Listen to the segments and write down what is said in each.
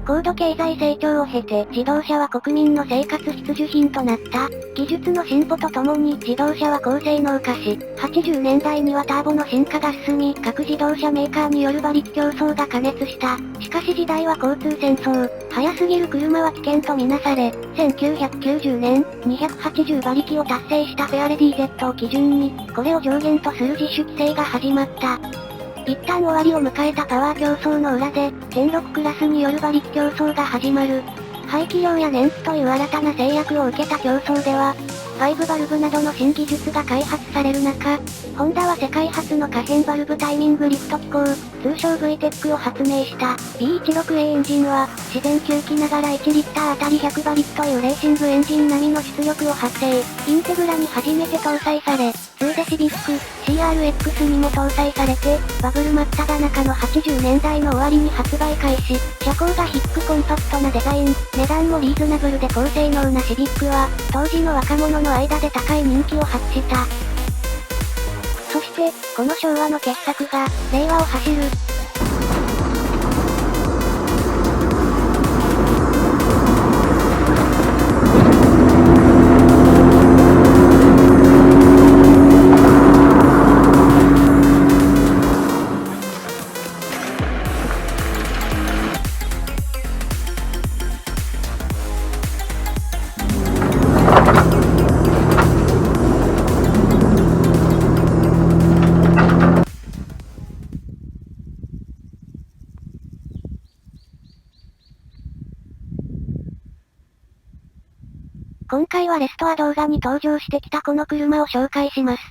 高度経済成長を経て自動車は国民の生活必需品となった。技術の進歩とともに自動車は高性能化し、80年代にはターボの進化が進み、各自動車メーカーによる馬力競争が過熱した。しかし時代は交通戦争、速すぎる車は危険とみなされ、1990年、280馬力を達成したフェアレディ Z を基準に、これを上限とする自主規制が始まった。一旦終わりを迎えたパワー競争の裏で、全6クラスによる馬力競争が始まる。排気量や燃費という新たな制約を受けた競争では、5バルブなどの新技術が開発される中、ホンダは世界初の可変バルブタイミングリフト機構、通称 VTEC を発明した。B16A エンジンは、自然吸気ながら1リッターあたり100馬力というレーシングエンジン並みの出力を発生。インテグラに初めて搭載され、2でシビック、CRX にも搭載されて、バブル真っ只中の80年代の終わりに発売開始。車高が低くコンパクトなデザイン、値段もリーズナブルで高性能なシビックは、当時の若者の間で高い人気を発した。そして、この昭和の傑作が、令和を走る。今回はレストア動画に登場してきたこの車を紹介します。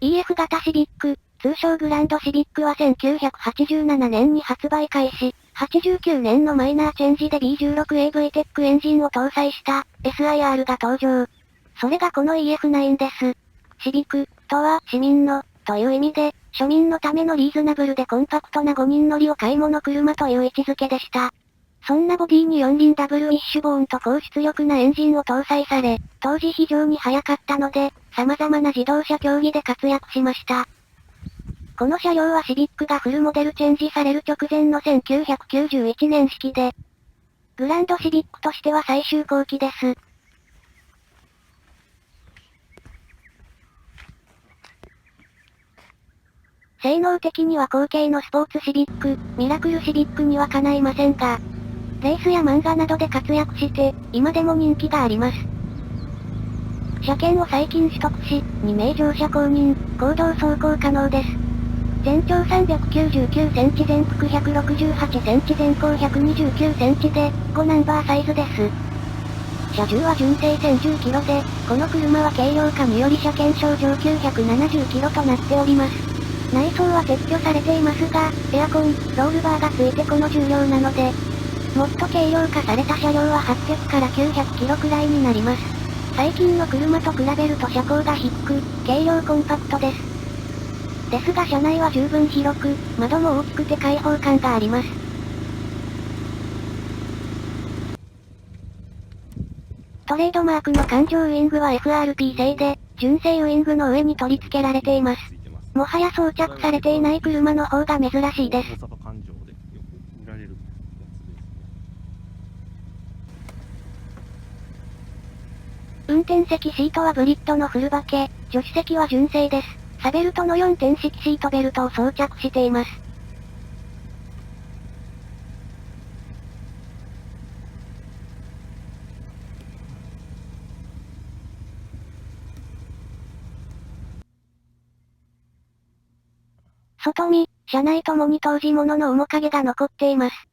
EF 型シビック、通称グランドシビックは1987年に発売開始、89年のマイナーチェンジで B16A VTEC エンジンを搭載した SIR が登場。それがこの EF9 です。シビックとは市民のという意味で、庶民のためのリーズナブルでコンパクトな5人乗りを買い物車という位置づけでした。そんなボディに4輪ダブルウィッシュボーンと高出力なエンジンを搭載され、当時非常に速かったので、様々な自動車競技で活躍しました。この車両はシビックがフルモデルチェンジされる直前の1991年式で、グランドシビックとしては最終後期です。性能的には後継のスポーツシビック、ミラクルシビックにはかないませんが、レースや漫画などで活躍して、今でも人気があります。車検を最近取得し、2名乗車公認、公道走行可能です。全長399センチ全幅168センチ全高129センチで、5ナンバーサイズです。車重は純正1010キロで、この車は軽量化により車検証上970キロとなっております。内装は撤去されていますが、エアコン、ロールバーがついてこの重量なので、もっと軽量化された車両は800から900キロくらいになります。最近の車と比べると車高が低く、軽量コンパクトです。ですが車内は十分広く、窓も大きくて開放感があります。トレードマークの環状ウイングは FRP 製で、純正ウイングの上に取り付けられています。もはや装着されていない車の方が珍しいです。運転席シートはブリッドのフルバケ、助手席は純正です。サベルトの4点式シートベルトを装着しています。外見、車内ともに当時物の面影が残っています。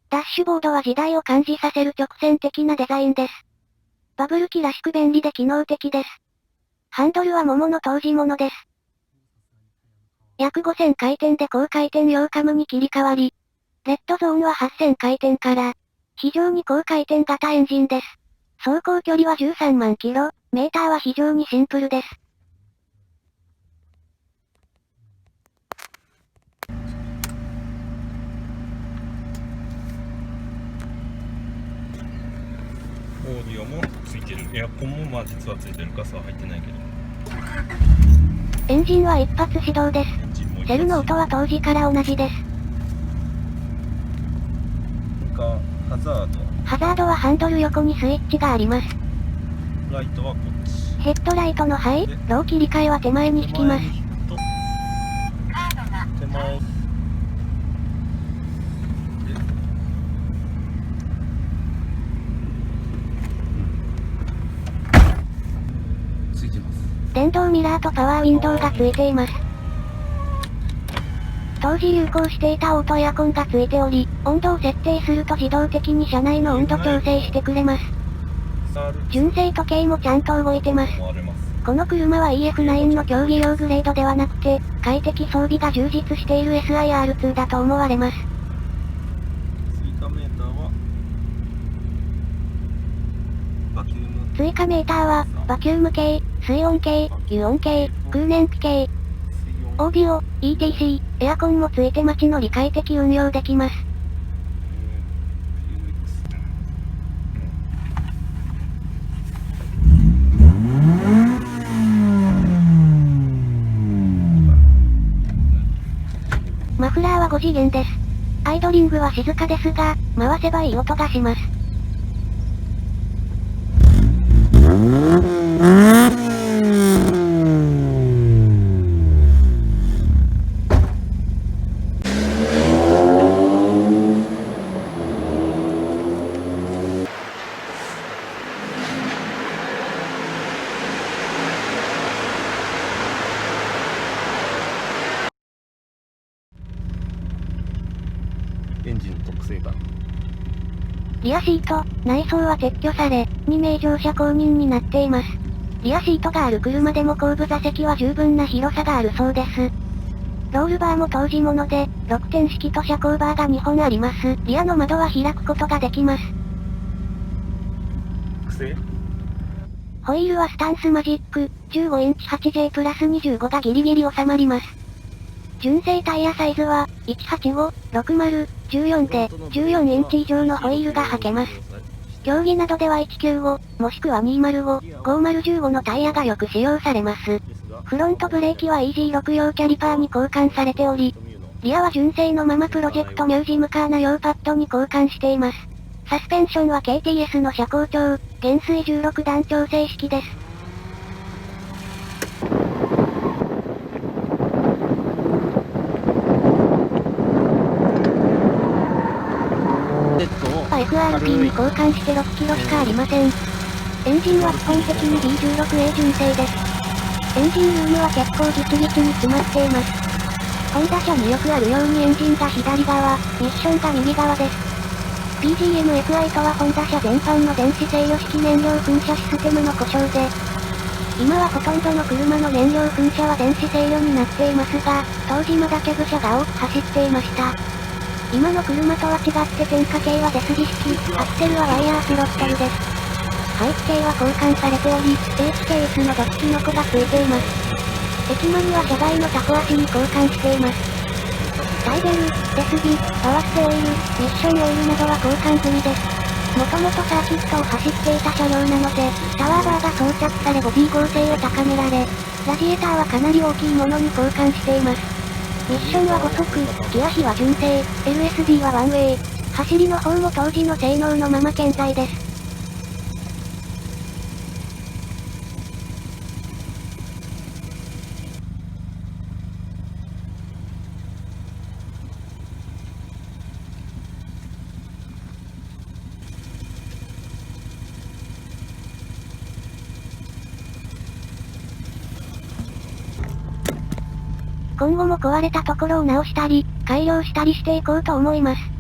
ダッシュボードは時代を感じさせる直線的なデザインです。バブル機らしく便利で機能的です。ハンドルは桃の当時物です。約5000回転で高回転用カムに切り替わり、レッドゾーンは8000回転から、非常に高回転型エンジンです。走行距離は13万キロ、メーターは非常にシンプルです。オーディオもついてる。エアコンも実はついてる。ガスは入ってないけど。エンジンは一発始動です。セルの音は当時から同じです。か、ハザード。ハザードはハンドル横にスイッチがあります。ライトはこっち。ヘッドライトのハイ、ロー切り替えは手前に引きます。手前。ついてます。電動ミラーとパワーウィンドウがついています。当時有効していたオートエアコンがついており、温度を設定すると自動的に車内の温度調整してくれます。純正時計もちゃんと動いてます。この車は EF9 の競技用グレードではなくて、快適装備が充実している SIR2 だと思われます。追加メーターは、バキューム計、水温計、油温計、空燃費計、オーディオ、ETC、エアコンもついて街乗り快適運用できます。マフラーは5次元です。アイドリングは静かですが、回せばいい音がします。エンジンの特性が。リアシート、内装は撤去され、2名乗車公認になっています。リアシートがある車でも後部座席は十分な広さがあるそうです。ロールバーも当時物で、6点式と車高バーが2本あります。リアの窓は開くことができます。癖？ホイールはスタンスマジック、15インチ 8J プラス25がギリギリ収まります。純正タイヤサイズは、185、60、14で、14インチ以上のホイールが履けます。競技などでは195、もしくは205、5015のタイヤがよく使用されます。フロントブレーキは EG6 用キャリパーに交換されており、リアは純正のままプロジェクトミュージムカーナ用パッドに交換しています。サスペンションは KTS の車高調、減衰16段調整式です。FRP に交換して6キロしかありません。エンジンは基本的に B16A 純正です。エンジンルームは結構ギチギチに詰まっています。ホンダ車によくあるようにエンジンが左側、ミッションが右側です。PGM-FI とはホンダ車全般の電子制御式燃料噴射システムの故障で、今はほとんどの車の燃料噴射は電子制御になっていますが、当時まだキャブ車が多く走っていました。今の車とは違って点火系はデスギ式、アクセルはワイヤースロットルです。排気系は交換されており、HKS のドッキノコがついています。駅間には車外のタコ足に交換しています。タイベル、デスギ、パワステオイル、ミッションオイルなどは交換済みです。もともとサーキットを走っていた車両なので、タワーバーが装着されボディ剛性を高められ、ラジエーターはかなり大きいものに交換しています。ミッションは5速、ギア比は純正、LSD はワンウェイ。走りの方も当時の性能のまま健在です。今後も壊れたところを直したり、改良したりしていこうと思います。